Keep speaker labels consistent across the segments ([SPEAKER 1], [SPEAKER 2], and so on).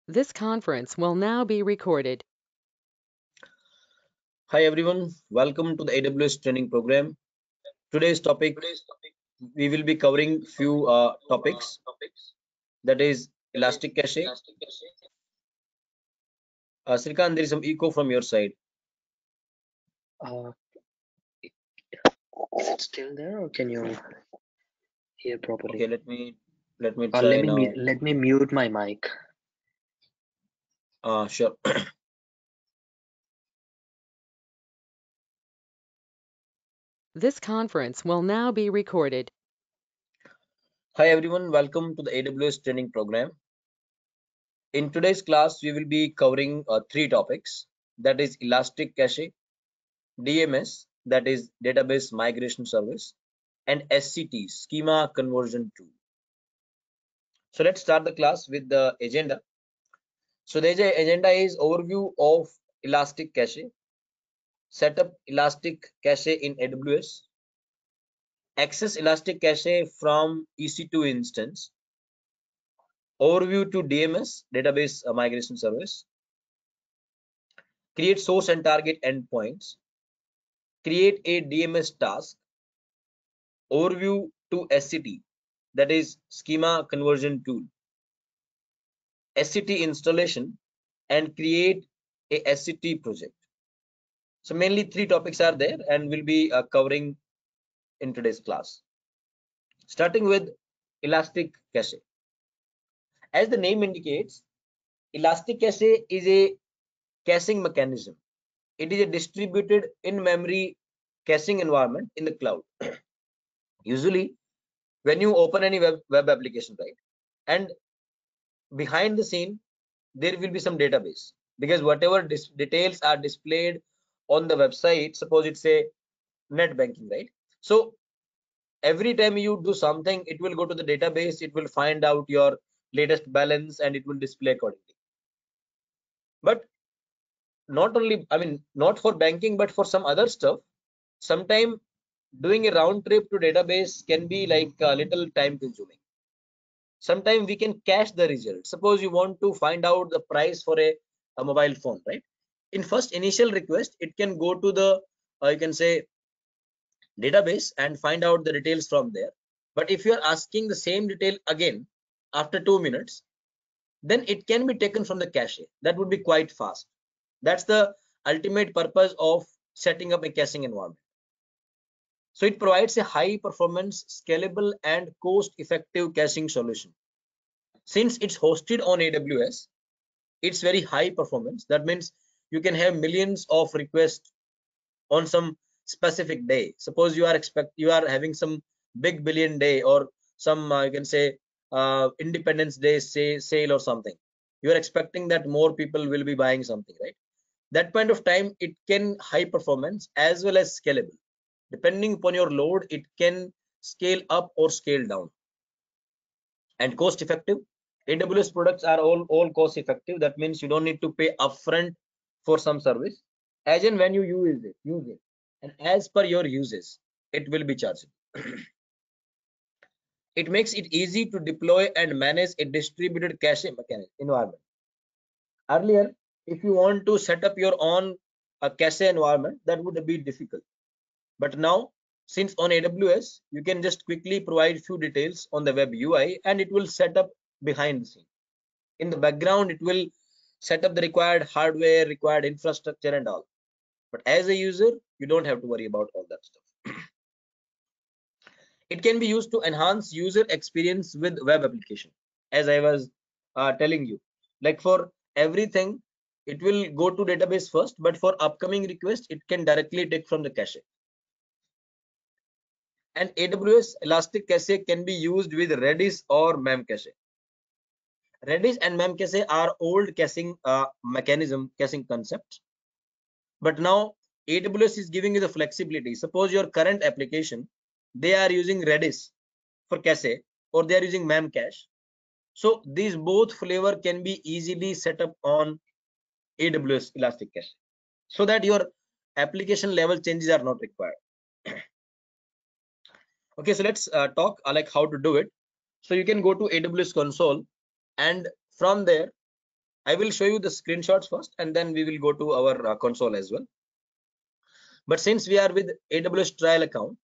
[SPEAKER 1] This conference will now be recorded.
[SPEAKER 2] Hi everyone, welcome to the AWS training program. Today's topic, we will be covering few topics, that is Elastic Cache. Srikanth, there is some echo from your side.
[SPEAKER 3] Uh, is it still there, or can you hear properly?
[SPEAKER 2] Okay, let me try now.
[SPEAKER 3] Let me mute my mic.
[SPEAKER 2] Sure.
[SPEAKER 1] This conference will now be recorded.
[SPEAKER 2] Hi everyone, welcome to the AWS training program. In today's class, we will be covering three topics, that is Elastic Cache, DMS, that is Database Migration Service, and SCT, Schema Conversion Tool. So let's start the class with the agenda. So the agenda is overview of Elastic Cache, set up Elastic Cache in AWS, access Elastic Cache from EC2 instance, overview to DMS, Database Migration Service, create source and target endpoints, create a DMS task, overview to SCT, that is Schema Conversion Tool, SCT installation, and create a SCT project. So mainly three topics are there and we'll be covering in today's class. Starting with Elastic Cache. As the name indicates, Elastic Cache is a caching mechanism. It is a distributed in-memory caching environment in the cloud. Usually, when you open any web application, right, and behind the scene, there will be some database, because whatever details are displayed on the website, suppose it's a net banking, right? So every time you do something, it will go to the database, it will find out your latest balance and it will display accordingly. But not only, not for banking, but for some other stuff, sometime doing a round trip to database can be like a little time consuming. Sometimes we can cache the result. Suppose you want to find out the price for a mobile phone, right? In first initial request, it can go to the, you can say, database and find out the details from there. But if you are asking the same detail again after 2 minutes, then it can be taken from the cache. That would be quite fast. That's the ultimate purpose of setting up a caching environment. So it provides a high performance, scalable, and cost effective caching solution. Since it's hosted on AWS, it's very high performance. That means you can have millions of requests on some specific day. Suppose you are having some big billion day, or some you can say Independence Day sale or something. You are expecting that more people will be buying something, right? That point of time, it can high performance as well as scalable. Depending upon your load, it can scale up or scale down. And cost effective. AWS products are all cost effective. That means you don't need to pay upfront for some service. As and when you use it, and as per your uses, it will be charged. It makes it easy to deploy and manage a distributed cache mechanism environment. Earlier, if you want to set up your own cache environment, that would be difficult. But now, since on AWS, you can just quickly provide few details on the web UI and it will set up behind the scene. In the background, it will set up the required hardware, required infrastructure and all. But as a user, you don't have to worry about all that stuff. It can be used to enhance user experience with web application. As I was telling you, like for everything, it will go to database first, but for upcoming request, it can directly take from the cache. And AWS Elastic Cache can be used with Redis or Memcache. Redis and Memcache are old caching caching concepts, but now AWS is giving you the flexibility. Suppose your current application, they are using Redis for cache, or they are using Memcache. So these both flavor can be easily set up on AWS Elastic Cache, so that your application level changes are not required. Okay, so let's talk like how to do it. So you can go to AWS console, and from there I will show you the screenshots first, and then we will go to our console as well. But since we are with AWS trial account,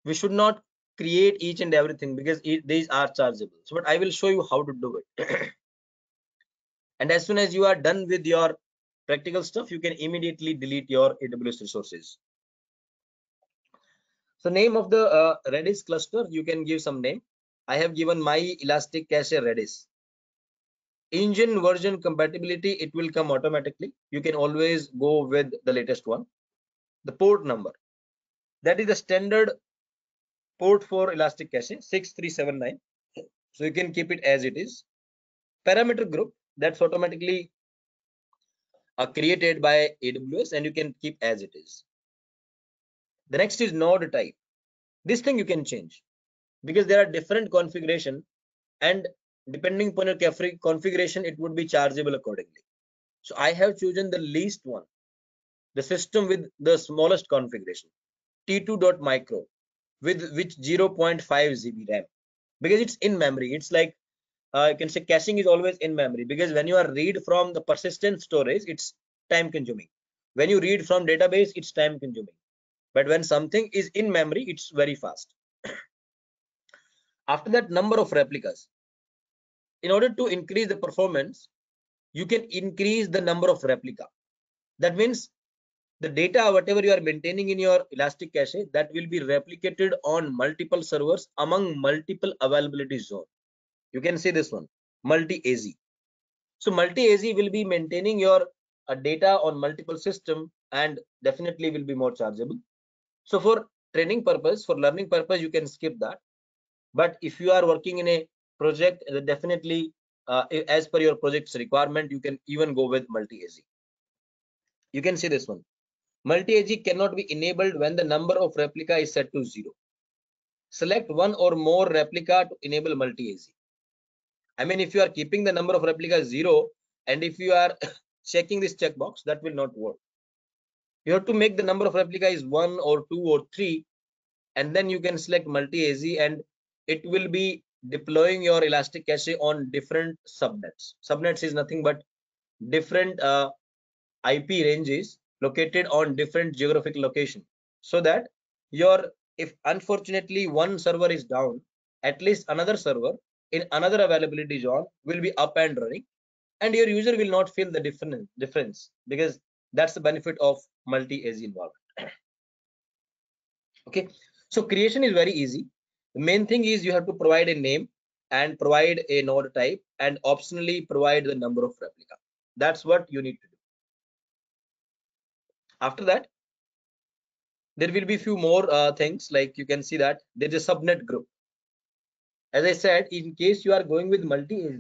[SPEAKER 2] we should not create each and everything because these are chargeable. So, but I will show you how to do it. And as soon as you are done with your practical stuff, you can immediately delete your AWS resources. So name of the Redis cluster, you can give some name. I have given my Elastic Cache Redis. Engine version compatibility, it will come automatically. You can always go with the latest one. The port number, that is the standard port for Elastic Cache, 6379. So you can keep it as it is. Parameter group, that's automatically created by AWS, and you can keep as it is. The next is node type. This thing you can change because there are different configuration, and depending upon your configuration, it would be chargeable accordingly. So I have chosen the least one, the system with the smallest configuration, T2.micro, with which 0.5 GB RAM, because it's in memory. It's like you can say caching is always in memory, because when you are read from the persistent storage, it's time consuming. When you read from database, it's time consuming. But when something is in memory, it's very fast. After that, number of replicas. In order to increase the performance, you can increase the number of replica. That means the data, whatever you are maintaining in your Elastic Cache, that will be replicated on multiple servers among multiple availability zone. You can see this one, multi-AZ. So multi-AZ will be maintaining your data on multiple system, and definitely will be more chargeable. So for training purpose, for learning purpose, you can skip that. But if you are working in a project, definitely as per your project's requirement, you can even go with multi-AZ. You can see this one. Multi-AZ cannot be enabled when the number of replica is set to 0. Select one or more replica to enable multi-AZ. I mean, if you are keeping the number of replicas 0, and if you are checking this checkbox, that will not work. You have to make the number of replica is 1 or 2 or 3, and then you can select multi-AZ, and it will be deploying your Elastic Cache on different subnets. Subnets is nothing but different IP ranges located on different geographic location, so that if unfortunately one server is down, at least another server in another availability zone will be up and running, and your user will not feel the difference, because that's the benefit of multi-AZ environment. Okay, so creation is very easy. The main thing is you have to provide a name and provide a node type, and optionally provide the number of replica. That's what you need to do. After that, there will be few more things, like you can see that there is a subnet group. As I said, in case you are going with multi-AZ,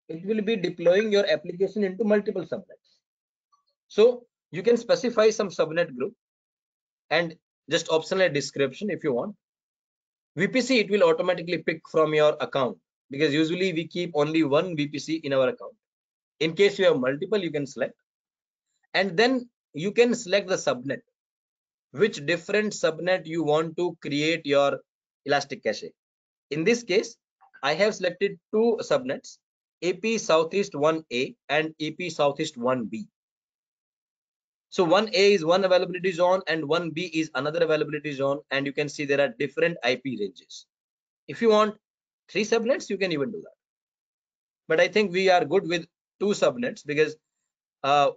[SPEAKER 2] it will be deploying your application into multiple subnets. So you can specify some subnet group and just optional description if you want. VPC, it will automatically pick from your account, because usually we keep only one VPC in our account. In case you have multiple, you can select, and then you can select the subnet, which different subnet you want to create your Elastic Cache. In this case, I have selected two subnets, AP Southeast 1A and AP Southeast 1B. So 1A is one availability zone and 1B is another availability zone, and you can see there are different IP ranges. If you want 3 subnets, you can even do that. But I think we are good with 2 subnets, because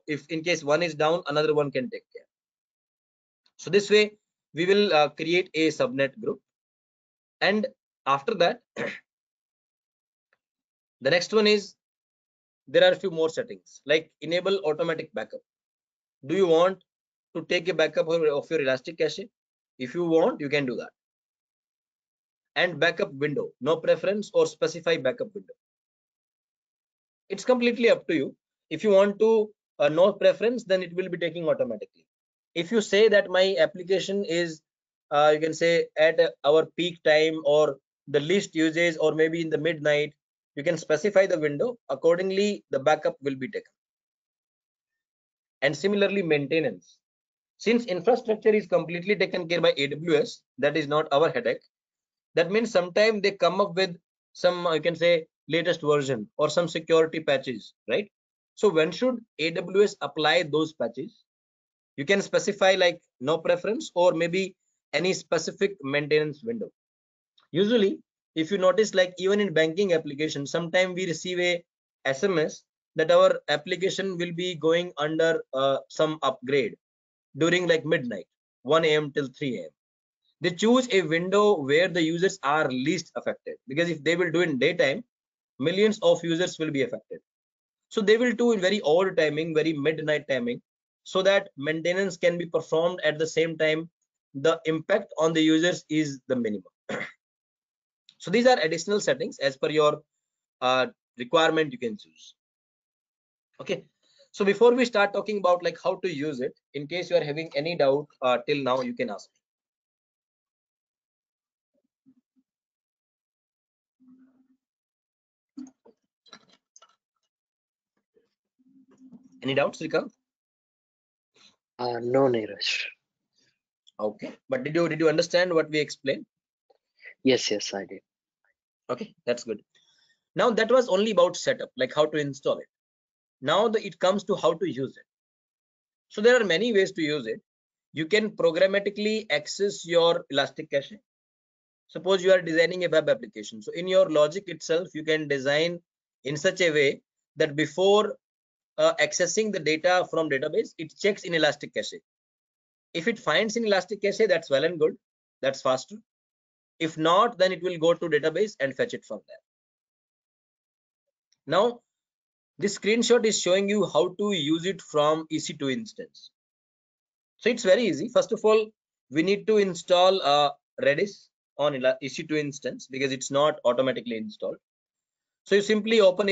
[SPEAKER 2] if in case one is down, another one can take care. So this way we will create a subnet group, and after that the next one is, there are a few more settings, like enable automatic backup. Do you want to take a backup of your Elastic Cache? If you want, you can do that. And backup window, no preference or specify backup window. It's completely up to you. If you want to no preference, then it will be taking automatically. If you say that my application is you can say at our peak time or the least usage, or maybe in the midnight, you can specify the window accordingly, the backup will be taken. And similarly, maintenance, since infrastructure is completely taken care by AWS, that is not our headache. That means sometimes they come up with some you can say latest version or some security patches, right? So when should AWS apply those patches? You can specify like no preference or maybe any specific maintenance window. Usually, if you notice, like even in banking applications, sometimes we receive a SMS that our application will be going under some upgrade during like midnight, 1 a.m. till 3 a.m. They choose a window where the users are least affected, because if they will do in daytime, millions of users will be affected. So they will do in very odd timing, very midnight timing, so that maintenance can be performed at the same time. The impact on the users is the minimum. So these are additional settings as per your requirement you can choose. Okay. So before we start talking about like how to use it, in case you are having any doubt till now, you can ask me. Any doubts, Srikant?
[SPEAKER 3] No, Neeraj.
[SPEAKER 2] Okay. But did you understand what we explained?
[SPEAKER 3] Yes, I did.
[SPEAKER 2] Okay, that's good. Now that was only about setup, like how to install it. Now it comes to how to use it. So there are many ways to use it. You can programmatically access your Elastic Cache. Suppose you are designing a web application. So in your logic itself, you can design in such a way that before accessing the data from database, it checks in Elastic Cache. If it finds in Elastic Cache, that's well and good. That's faster. If not, then it will go to database and fetch it from there. Now, this screenshot is showing you how to use it from EC2 instance. So it's very easy. First of all, we need to install Redis on EC2 instance because it's not automatically installed. So you simply open